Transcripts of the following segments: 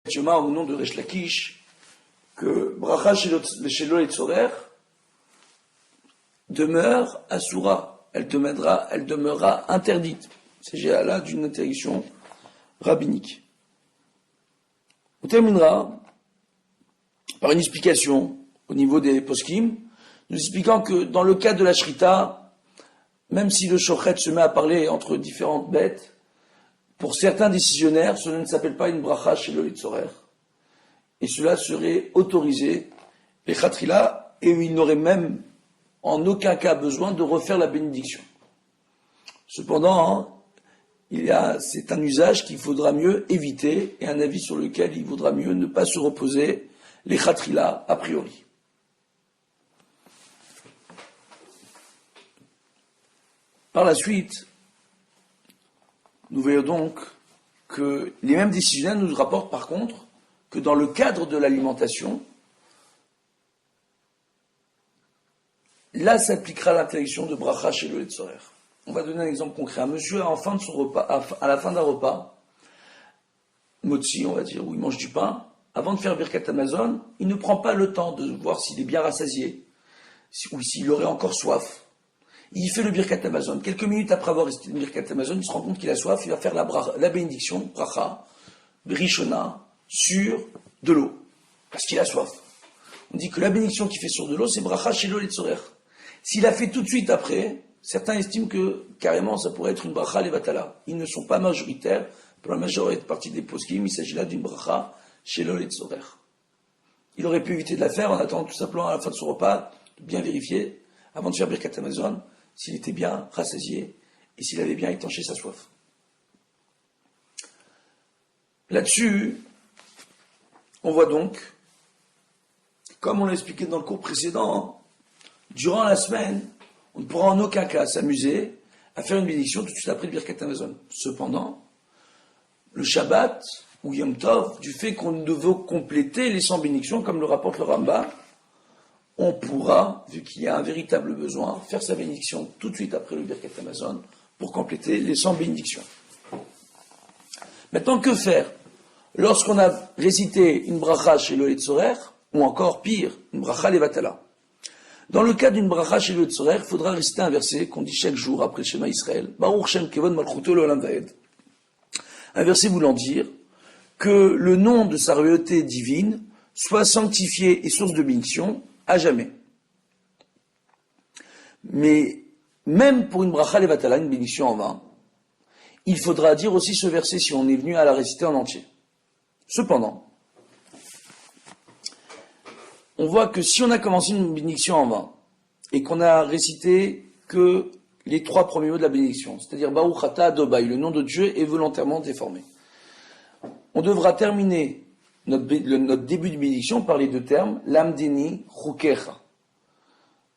Shema au nom de Resh Lakish que Bracha Shelo Etzorer demeure Asura, elle demeurera interdite. Il s'agit là d'une interdiction rabbinique. On terminera par une explication au niveau des poskim, nous expliquant que dans le cas de la shrita, même si le shochet se met à parler entre différentes bêtes, pour certains décisionnaires, cela ne s'appelle pas une bracha chez le Litzorer. Et cela serait autorisé, les khatrila, et il n'aurait même en aucun cas besoin de refaire la bénédiction. Cependant, c'est un usage qu'il faudra mieux éviter et un avis sur lequel il vaudra mieux ne pas se reposer les khatrila a priori. Par la suite, nous voyons donc que les mêmes décisionnaires nous rapportent par contre que dans le cadre de l'alimentation, là s'appliquera l'interdiction de bracha chez le Letzorer. On va donner un exemple concret. Un monsieur, à la fin d'un repas, motzi, on va dire, où il mange du pain, avant de faire Birkat Hamazon, il ne prend pas le temps de voir s'il est bien rassasié, ou s'il aurait encore soif. Il fait le Birkat Hamazon. Quelques minutes après avoir récité le Birkat Hamazon, il se rend compte qu'il a soif, il va faire la bénédiction, bracha, rishona, sur de l'eau. Parce qu'il a soif. On dit que la bénédiction qu'il fait sur de l'eau, c'est bracha shelo letzorer. S'il a fait tout de suite après, certains estiment que, carrément, ça pourrait être une bracha levatala. Ils ne sont pas majoritaires. Pour la majorité partie des poskim, il s'agit là d'une bracha shelo letzorer. Il aurait pu éviter de la faire en attendant tout simplement à la fin de son repas, de bien vérifier, avant de faire Birkat Hamazon, s'il était bien rassasié et s'il avait bien étanché sa soif. Là-dessus, on voit donc, comme on l'a expliqué dans le cours précédent, durant la semaine, on ne pourra en aucun cas s'amuser à faire une bénédiction tout de suite après le Birkat Hamazon. Cependant, le Shabbat ou Yom Tov, du fait qu'on devait compléter les 100 bénédictions, comme le rapporte le Rambam, on pourra, vu qu'il y a un véritable besoin, faire sa bénédiction tout de suite après le Birkat Hamazon pour compléter les 100 bénédictions. Maintenant, que faire lorsqu'on a récité une bracha chez le Letzorer, ou encore pire, une bracha levatala? Dans le cas d'une bracha chez le Letzorer, il faudra réciter un verset qu'on dit chaque jour après le Shema Israël, Baruch Shem Kevod Malchuto Leolam Vaed. Un verset voulant dire que le nom de sa royauté divine soit sanctifié et source de bénédiction à jamais. Mais même pour une bracha levatala, une bénédiction en vain, il faudra dire aussi ce verset si on est venu à la réciter en entier. Cependant, on voit que si on a commencé une bénédiction en vain et qu'on a récité que les 3 premiers mots de la bénédiction, c'est-à-dire Baruch Ata Adonai, le nom de Dieu est volontairement déformé, on devra terminer notre début de bénédiction par les 2 termes, Lamdeni Chukecha.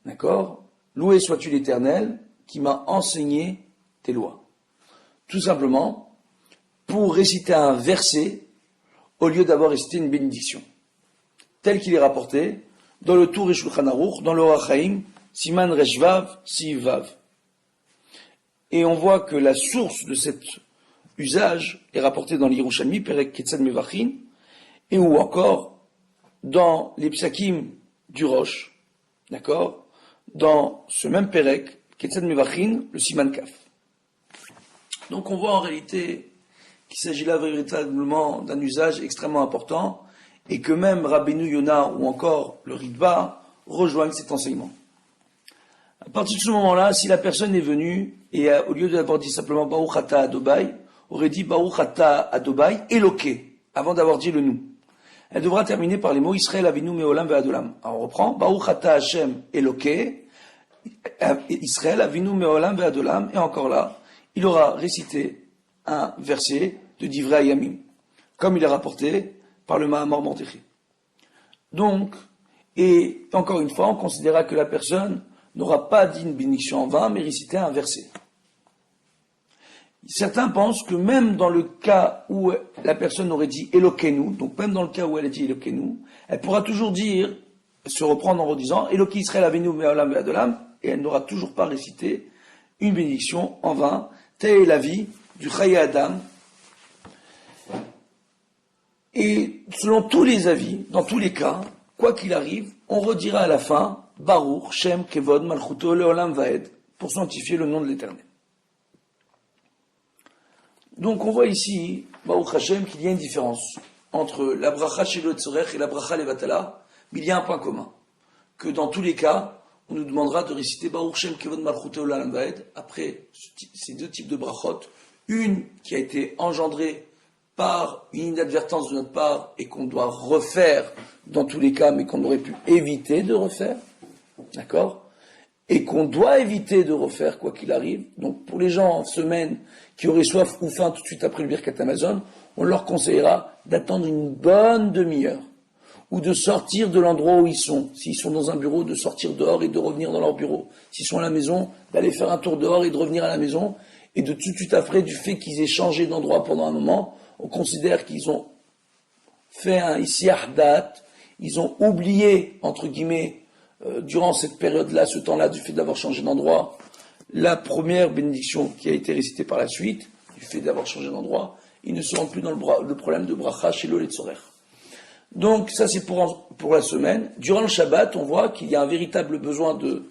D'accord? Loué sois-tu l'Éternel qui m'a enseigné tes lois. Tout simplement, pour réciter un verset au lieu d'avoir récité une bénédiction. Tel qu'il est rapporté dans le Tour et Shulchan Aruch, dans le Orach Chaim, Siman Reshvav, Sivav. Et on voit que la source de cet usage est rapportée dans l'Yerushalmi, Perek Ketzad Mevachin, et ou encore dans les psakim du Rosh, d'accord, dans ce même Perek, Ketzad Mevachin, le Siman Kaf. Donc on voit en réalité qu'il s'agit là véritablement d'un usage extrêmement important, et que même Rabbeinu Yonah ou encore le Ritva rejoignent cet enseignement. À partir de ce moment-là, si la personne est venue, et au lieu d'avoir dit simplement Baruch Ata Adonai, aurait dit Baruch Ata Adonai Eloké, avant d'avoir dit le nous. Elle devra terminer par les mots Israël Avinu Meolam Ve'adolam. Alors on reprend Baruch Ata Hashem Eloké, Israël Avinu Meolam Ve'adolam, et encore là, il aura récité un verset de Divrei Hayamim, comme il est rapporté par le Mahamor Mordechai. Donc, et encore une fois, on considérera que la personne n'aura pas dit une bénédiction en vain, mais récité un verset. Certains pensent que même dans le cas où la personne aurait dit Elokenu, donc même dans le cas où elle a dit Elokenu, elle pourra toujours dire, se reprendre en redisant Eloki Israël Avinu Me'olam Ve'adolam, et elle n'aura toujours pas récité une bénédiction en vain. Telle est la vie du Chaye Adam. Et selon tous les avis, dans tous les cas, quoi qu'il arrive, on redira à la fin Baruch, Shem, Kevod, Malchuto, Leolam Vaed, pour sanctifier le nom de l'Éternel. Donc on voit ici, Baruch Hashem, qu'il y a une différence entre la bracha Shelo Tzorech et la bracha Levatala, mais il y a un point commun, que dans tous les cas, on nous demandera de réciter Baruch Shem Kevod Malchuto Leolam Vaed, après ces deux types de brachot, une qui a été engendrée par une inadvertance de notre part et qu'on doit refaire dans tous les cas, mais qu'on aurait pu éviter de refaire, d'accord ? Et qu'on doit éviter de refaire quoi qu'il arrive. Donc pour les gens en semaine qui auraient soif ou faim tout de suite après le Birkat Hamazon, on leur conseillera d'attendre une bonne demi-heure ou de sortir de l'endroit où ils sont. S'ils sont dans un bureau, de sortir dehors et de revenir dans leur bureau. S'ils sont à la maison, d'aller faire un tour dehors et de revenir à la maison. Et de tout de suite après, du fait qu'ils aient changé d'endroit pendant un moment, on considère qu'ils ont fait un issiardat, ils ont oublié, entre guillemets, durant cette période-là, ce temps-là, du fait d'avoir changé d'endroit, la première bénédiction qui a été récitée par la suite, du fait d'avoir changé d'endroit, ils ne seront plus dans le problème de bracha chez l'Oletzorer. Donc ça c'est pour la semaine. Durant le Shabbat, on voit qu'il y a un véritable besoin de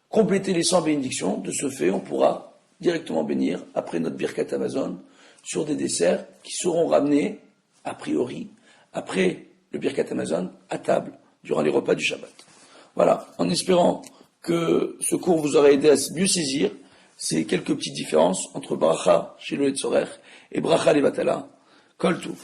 compléter les 100 bénédictions. De ce fait, on pourra directement bénir après notre Birkat Hamazon sur des desserts qui seront ramenés, a priori, après le Birkat Hamazon, à table, durant les repas du Shabbat. Voilà, en espérant que ce cours vous aura aidé à mieux saisir ces quelques petites différences entre Bracha chez le Hetzorer et Bracha Levatala. Kol Touv.